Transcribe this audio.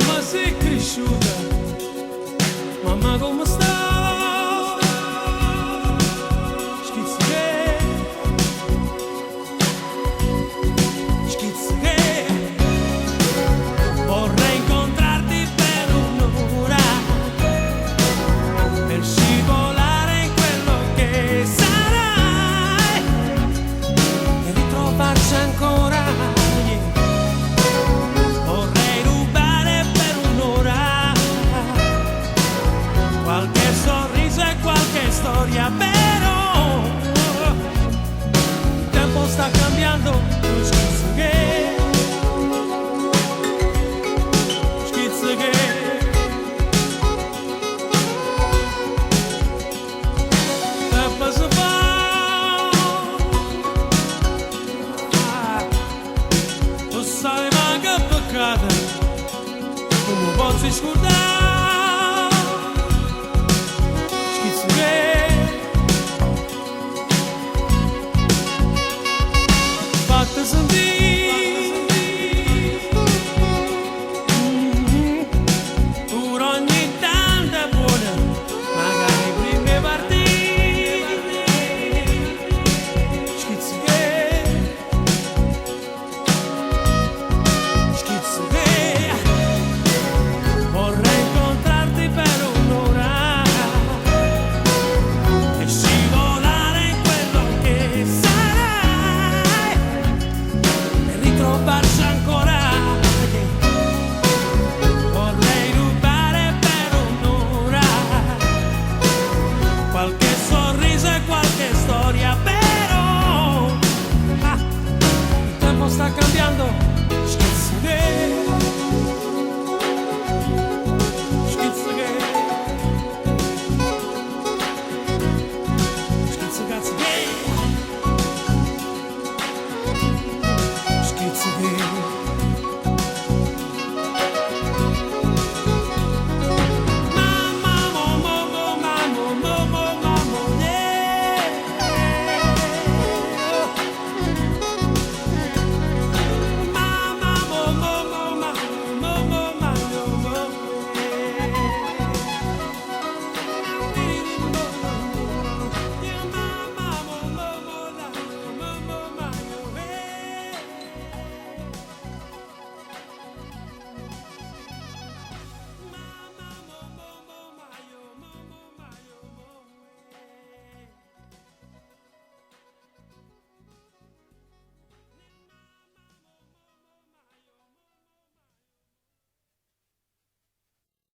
Mamma sei cresciuta, mamma come sta? Schizzi che vorrei incontrarti per un'ora, per scivolare in quello che sarai e ritrovarci ancora. Vorrei rubare per un'ora qualche sorriso e qualche storia, però il tempo sta cambiando. Schizzi che tempo si fa, tu sai ma che peccato, come posso scordare?